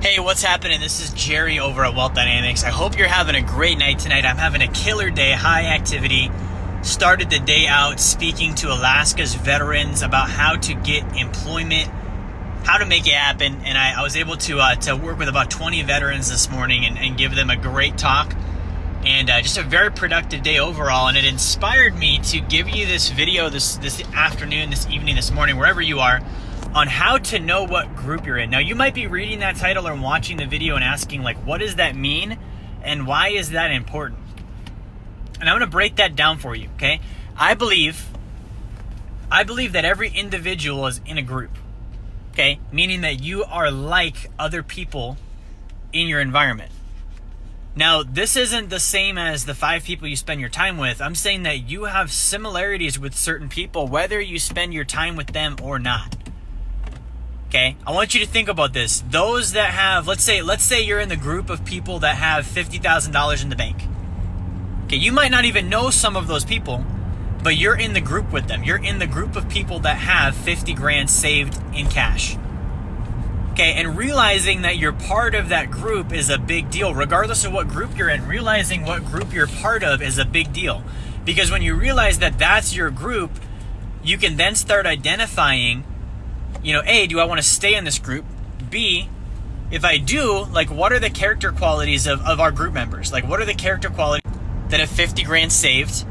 Hey, what's happening? This is Jerry over at Wealth Dynamics. I hope you're having a great night tonight. I'm having a killer day, high activity. Started the day out speaking to Alaska's veterans about how to get employment, how to make it happen. And I was able to work with about 20 veterans this morning and give them a great talk. And just a very productive day overall. And it inspired me to give you this video this afternoon, this evening, this morning, wherever you are, on how to know what group you're in. Now, you might be reading that title or watching the video and asking, like, what does that mean? And why is that important? And I'm going to break that down for you, okay? I believe that every individual is in a group, okay? Meaning that you are like other people in your environment. Now, this isn't the same as the 5 people you spend your time with. I'm saying that you have similarities with certain people, whether you spend your time with them or not. Okay, I want you to think about this. Those that have, let's say you're in the group of people that have $50,000 in the bank. Okay, you might not even know some of those people, but you're in the group with them. You're in the group of people that have 50 grand saved in cash. Okay, and realizing that you're part of that group is a big deal. Regardless of what group you're in, realizing what group you're part of is a big deal. Because when you realize that that's your group, you can then start identifying, A, do I want to stay in this group? B, if I do, like, what are the character qualities of our group members? Like, what are the character qualities that have 50 grand saved?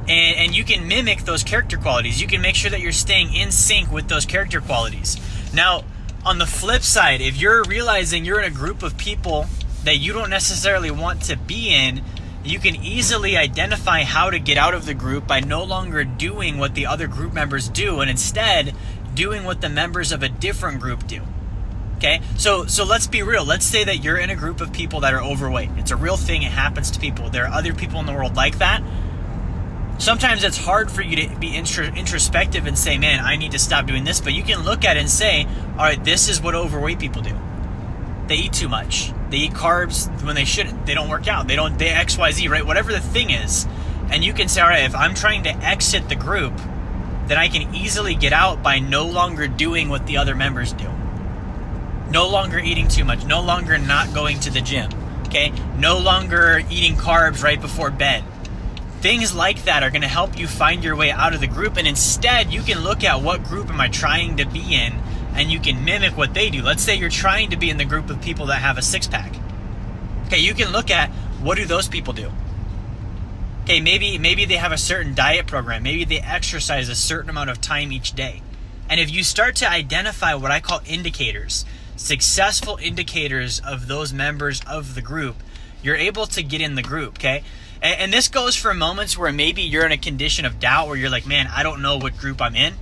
And you can mimic those character qualities. You can make sure that you're staying in sync with those character qualities. Now, on the flip side, if you're realizing you're in a group of people that you don't necessarily want to be in, you can easily identify how to get out of the group by no longer doing what the other group members do, and instead doing what the members of a different group do. Okay, so let's be real. Let's say that you're in a group of people that are overweight. It's a real thing. It happens to people. There are other people in the world like that. Sometimes it's hard for you to be introspective and say, man, I need to stop doing this. But you can look at it and say, all right, this is what overweight people do. They eat too much. They eat carbs when they shouldn't. They don't work out. They XYZ, right? Whatever the thing is. And you can say, all right, if I'm trying to exit the group, then I can easily get out by no longer doing what the other members do. No longer eating too much. No longer not going to the gym. Okay? No longer eating carbs right before bed. Things like that are going to help you find your way out of the group, and instead you can look at what group am I trying to be in, and you can mimic what they do. Let's say you're trying to be in the group of people that have a six-pack. Okay, you can look at what do those people do. Okay, maybe they have a certain diet program. Maybe they exercise a certain amount of time each day. And if you start to identify what I call indicators, successful indicators of those members of the group, you're able to get in the group, okay? And this goes for moments where maybe you're in a condition of doubt where you're like, man, I don't know what group I'm in.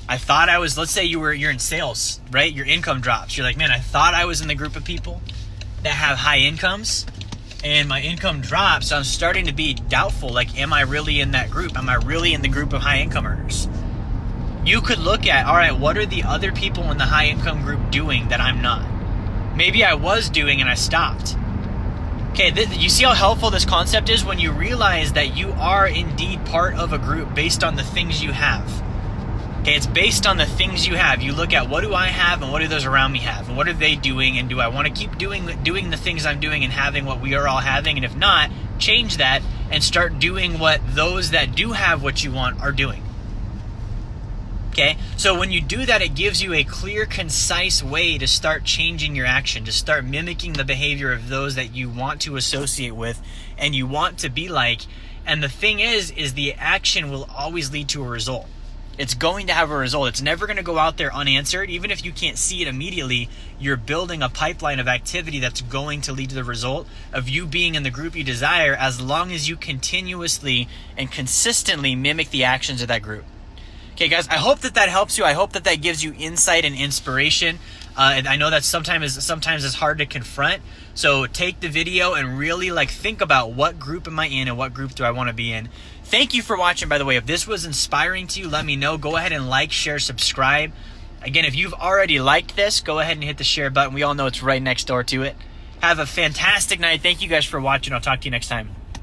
I thought I was, let's say you're in sales, right? Your income drops. You're like, man, I thought I was in the group of people that have high incomes, and my income drops. So I'm starting to be doubtful. Like, am I really in that group? Am I really in the group of high income earners? You could look at, all right, what are the other people in the high income group doing that I'm not? Maybe I was doing and I stopped. Okay, you see how helpful this concept is when you realize that you are indeed part of a group based on the things you have. Okay, it's based on the things you have. You look at, what do I have and what do those around me have? And what are they doing? And do I want to keep doing the things I'm doing and having what we are all having? And if not, change that and start doing what those that do have what you want are doing. Okay, so when you do that, it gives you a clear, concise way to start changing your action, to start mimicking the behavior of those that you want to associate with and you want to be like. And the thing is the action will always lead to a result. It's going to have a result. It's never going to go out there unanswered. Even if you can't see it immediately, you're building a pipeline of activity that's going to lead to the result of you being in the group you desire, as long as you continuously and consistently mimic the actions of that group. Okay, guys, I hope that helps you. I hope that gives you insight and inspiration. And I know that sometimes it's hard to confront. So take the video and really think about, what group am I in and what group do I want to be in. Thank you for watching, by the way. If this was inspiring to you, let me know. Go ahead and like, share, subscribe. Again, if you've already liked this, go ahead and hit the share button. We all know it's right next door to it. Have a fantastic night. Thank you guys for watching. I'll talk to you next time.